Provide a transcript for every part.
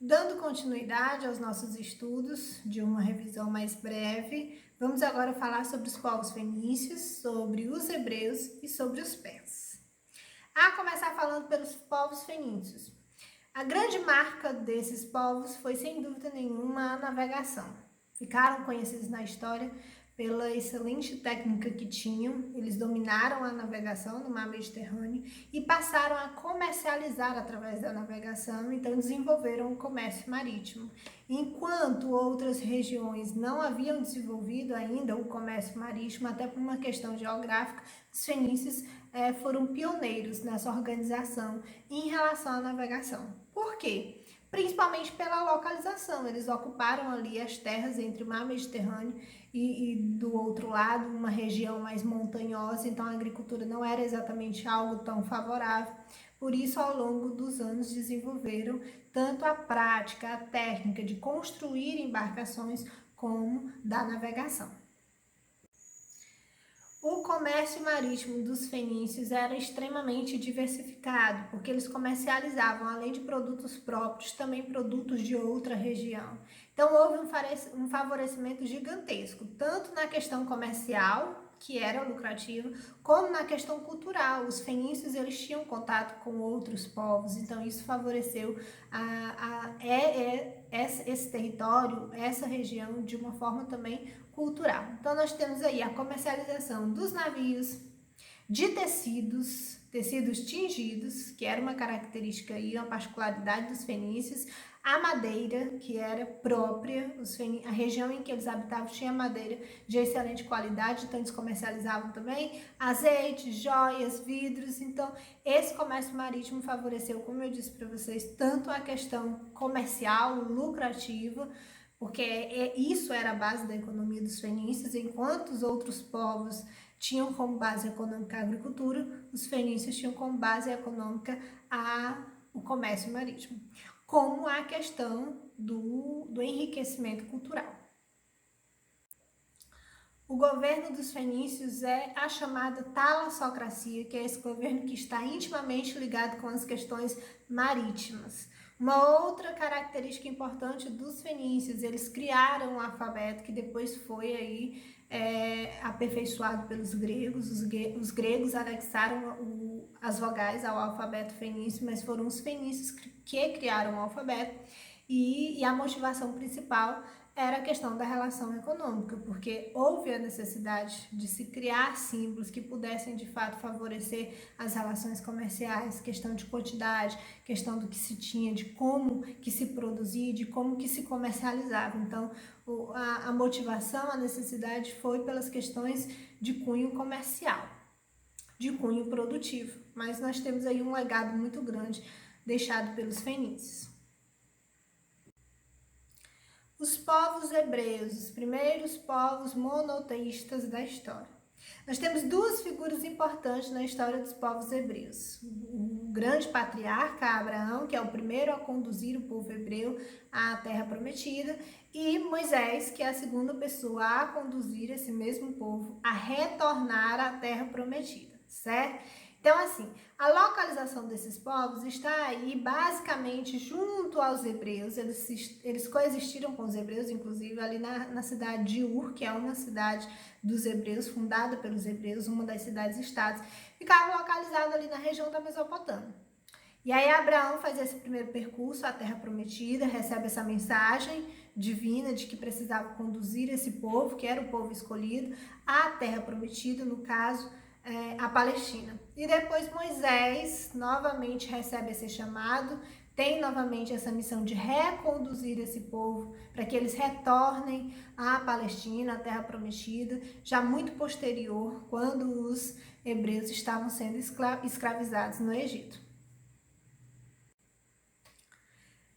Dando continuidade aos nossos estudos de uma revisão mais breve, vamos agora falar sobre os povos fenícios, sobre os hebreus e sobre os persas. A começar falando pelos povos fenícios. A grande marca desses povos foi, sem dúvida nenhuma, a navegação. Ficaram conhecidos na história pela excelente técnica que tinham, eles dominaram a navegação no mar Mediterrâneo e passaram a comercializar através da navegação, então desenvolveram o comércio marítimo. Enquanto outras regiões não haviam desenvolvido ainda o comércio marítimo, até por uma questão geográfica, os fenícios foram pioneiros nessa organização em relação à navegação. Por quê? Principalmente pela localização, eles ocuparam ali as terras entre o mar Mediterrâneo e do outro lado, uma região mais montanhosa, então a agricultura não era exatamente algo tão favorável. Por isso, ao longo dos anos, desenvolveram tanto a prática, a técnica de construir embarcações, como da navegação. O comércio marítimo dos fenícios era extremamente diversificado, porque eles comercializavam, além de produtos próprios, também produtos de outra região. Então, houve um favorecimento gigantesco, tanto na questão comercial, que era lucrativa, como na questão cultural. Os fenícios eles tinham contato com outros povos, então isso favoreceu esse território, essa região, de uma forma também cultural. Então, nós temos aí a comercialização dos navios, de tecidos tingidos, que era uma característica e uma particularidade dos fenícios, a madeira, que era própria, a região em que eles habitavam tinha madeira de excelente qualidade, então eles comercializavam também azeite, joias, vidros. Então, esse comércio marítimo favoreceu, como eu disse para vocês, tanto a questão comercial, lucrativa, porque isso era a base da economia dos fenícios, enquanto os outros povos tinham como base econômica a agricultura, os fenícios tinham como base econômica o comércio marítimo, como a questão do enriquecimento cultural. O governo dos fenícios é a chamada talassocracia, que é esse governo que está intimamente ligado com as questões marítimas. Uma outra característica importante dos fenícios, eles criaram um alfabeto que depois foi aí aperfeiçoado pelos gregos. Os gregos anexaram as vogais ao alfabeto fenício, mas foram os fenícios que criaram o alfabeto, e a motivação principal era a questão da relação econômica, porque houve a necessidade de se criar símbolos que pudessem de fato favorecer as relações comerciais, questão de quantidade, questão do que se tinha, de como que se produzia, de como que se comercializava. Então, a motivação, a necessidade foi pelas questões de cunho comercial, de cunho produtivo. Mas nós temos aí um legado muito grande deixado pelos fenícios. Os povos hebreus, os primeiros povos monoteístas da história. Nós temos duas figuras importantes na história dos povos hebreus. O grande patriarca Abraão, que é o primeiro a conduzir o povo hebreu à Terra Prometida, e Moisés, que é a segunda pessoa a conduzir esse mesmo povo a retornar à Terra Prometida, certo? Então, assim, a localização desses povos está aí basicamente junto aos hebreus. Eles coexistiram com os hebreus, inclusive ali na cidade de Ur, que é uma cidade dos hebreus, fundada pelos hebreus, uma das cidades-estados, ficava localizada ali na região da Mesopotâmia. E aí Abraão faz esse primeiro percurso à Terra Prometida, recebe essa mensagem divina de que precisava conduzir esse povo, que era o povo escolhido, à Terra Prometida, no caso, a Palestina. E depois Moisés novamente recebe esse chamado, tem novamente essa missão de reconduzir esse povo para que eles retornem à Palestina, à Terra Prometida, já muito posterior, quando os hebreus estavam sendo escravizados no Egito.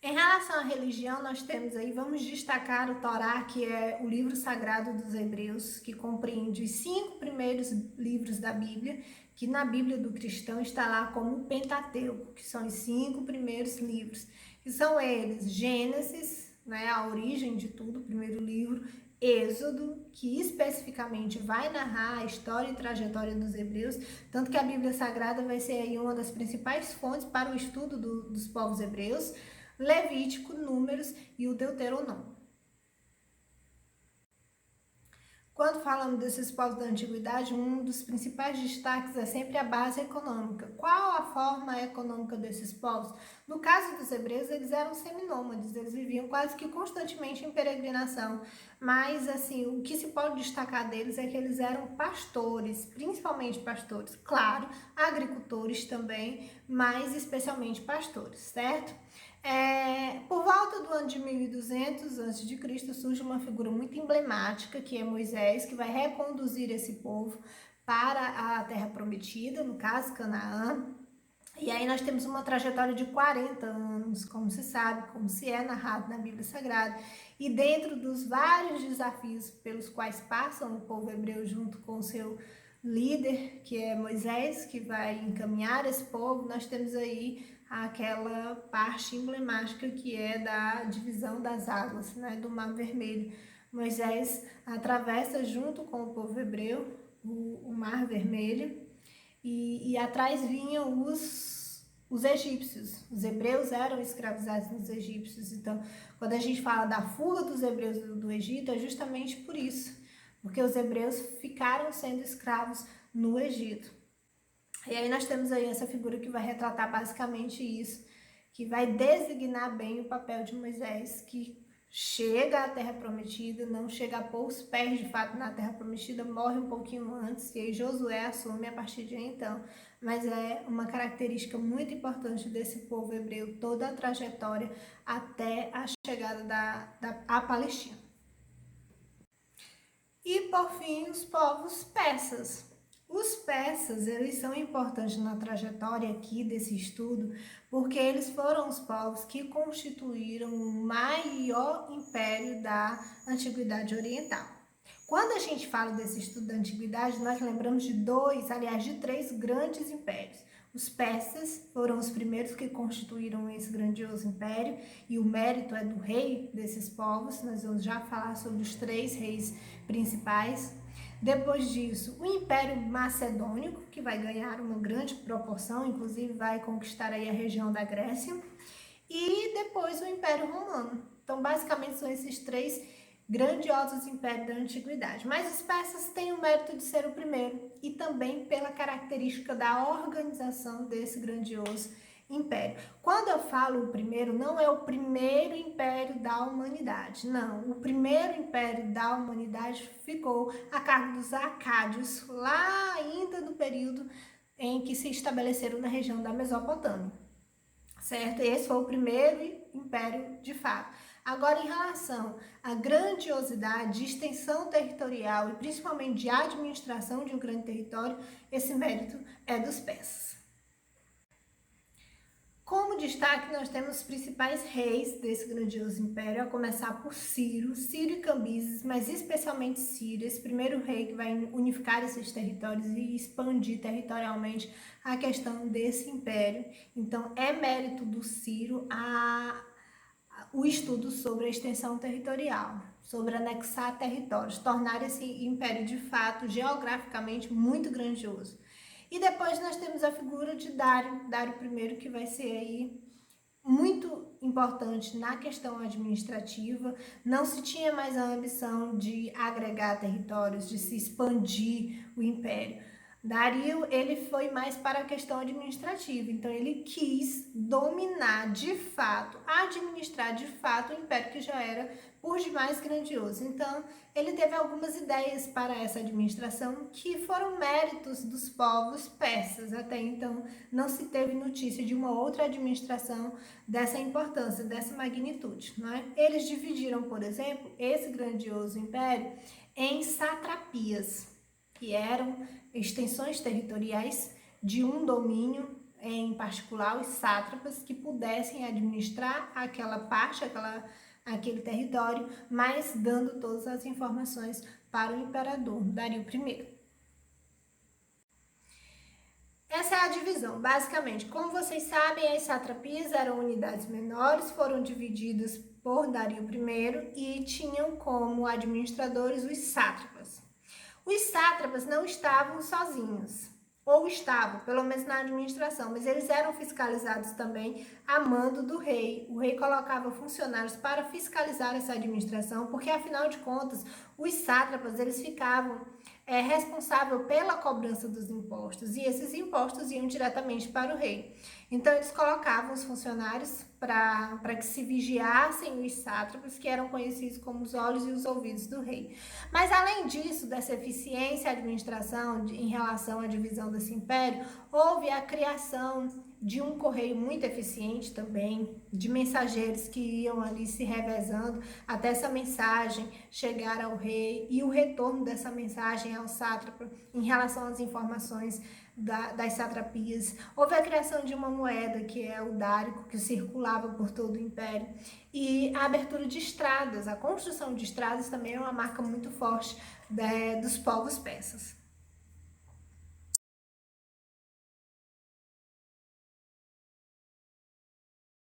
Em relação à religião, nós temos aí, vamos destacar o Torá, que é o livro sagrado dos hebreus, que compreende os 5 primeiros livros da Bíblia, que na Bíblia do cristão está lá como o Pentateuco, que são os 5 primeiros livros, que são eles: Gênesis, né, a origem de tudo, o primeiro livro; Êxodo, que especificamente vai narrar a história e trajetória dos hebreus, tanto que a Bíblia Sagrada vai ser aí uma das principais fontes para o estudo dos povos hebreus. Levítico, Números e o Deuteronômio. Quando falamos desses povos da antiguidade, um dos principais destaques é sempre a base econômica. Qual a forma econômica desses povos? No caso dos hebreus, eles eram seminômades, eles viviam quase que constantemente em peregrinação. Mas, assim, o que se pode destacar deles é que eles eram pastores, principalmente pastores. Claro, agricultores também, mas especialmente pastores, certo? Por volta do ano de 1200 a.C., surge uma figura muito emblemática, que é Moisés, que vai reconduzir esse povo para a Terra Prometida, no caso Canaã. E aí nós temos uma trajetória de 40 anos, como se sabe, como se é narrado na Bíblia Sagrada. E dentro dos vários desafios pelos quais passam o povo hebreu junto com o seu líder, que é Moisés, que vai encaminhar esse povo, nós temos aí aquela parte emblemática que é da divisão das águas, né, do Mar Vermelho. Moisés atravessa junto com o povo hebreu o Mar Vermelho e atrás vinham os egípcios. Os hebreus eram escravizados nos egípcios. Então, quando a gente fala da fuga dos hebreus do Egito, é justamente por isso, porque os hebreus ficaram sendo escravos no Egito. E aí nós temos aí essa figura que vai retratar basicamente isso, que vai designar bem o papel de Moisés, que chega à Terra Prometida, não chega a pôr os pés de fato na Terra Prometida, morre um pouquinho antes, e aí Josué assume a partir de então. Mas é uma característica muito importante desse povo hebreu, toda a trajetória até a chegada à Palestina. E por fim, os povos persas. Os persas, eles são importantes na trajetória aqui desse estudo, porque eles foram os povos que constituíram o maior império da Antiguidade Oriental. Quando a gente fala desse estudo da Antiguidade, nós lembramos de três grandes impérios. Os persas foram os primeiros que constituíram esse grandioso império, e o mérito é do rei desses povos. Nós vamos já falar sobre os três reis principais. Depois disso, o Império Macedônico, que vai ganhar uma grande proporção, inclusive vai conquistar aí a região da Grécia, e depois o Império Romano. Então, basicamente, são esses três grandiosos impérios da antiguidade. Mas os persas têm o mérito de ser o primeiro, e também pela característica da organização desse grandioso império. Quando eu falo o primeiro, não é o primeiro império da humanidade, não. O primeiro império da humanidade ficou a cargo dos acádios, lá ainda no período em que se estabeleceram na região da Mesopotâmia, certo? Esse foi o primeiro império de fato. Agora, em relação à grandiosidade, extensão territorial e principalmente de administração de um grande território, esse mérito é dos persas. Como destaque, nós temos os principais reis desse grandioso império, a começar por Ciro e Cambises, mas especialmente Ciro, esse primeiro rei que vai unificar esses territórios e expandir territorialmente a questão desse império. Então, é mérito do Ciro o estudo sobre a extensão territorial, sobre anexar territórios, tornar esse império de fato geograficamente muito grandioso. E depois nós temos a figura de Dário I, que vai ser aí muito importante na questão administrativa. Não se tinha mais a ambição de agregar territórios, de se expandir o império. Dário, ele foi mais para a questão administrativa, então ele quis dominar de fato, administrar de fato o império que já era por demais grandioso. Então, ele teve algumas ideias para essa administração que foram méritos dos povos persas. Até então, não se teve notícia de uma outra administração dessa importância, dessa magnitude, não é? Eles dividiram, por exemplo, esse grandioso império em satrapias, que eram extensões territoriais de um domínio em particular, os sátrapas, que pudessem administrar aquela parte, aquele território, mas dando todas as informações para o imperador Dário I. Essa é a divisão, basicamente. Como vocês sabem, as satrapias eram unidades menores, foram divididas por Dário I e tinham como administradores os sátrapas. Os sátrapas não estavam sozinhos. ou estavam, pelo menos na administração, mas eles eram fiscalizados também a mando do rei. O rei colocava funcionários para fiscalizar essa administração, porque afinal de contas, os sátrapas, eles ficavam responsáveis pela cobrança dos impostos, e esses impostos iam diretamente para o rei. Então, eles colocavam os funcionários para que se vigiassem os sátrapas, que eram conhecidos como os olhos e os ouvidos do rei. Mas, além disso, dessa eficiência e administração em relação à divisão desse império, houve a criação de um correio muito eficiente também, de mensageiros que iam ali se revezando até essa mensagem chegar ao rei e o retorno dessa mensagem ao sátrapa em relação às informações das satrapias. Houve a criação de uma moeda, que é o dárico, que circulava por todo o império, e a abertura de estradas. A construção de estradas também é uma marca muito forte dos povos persas.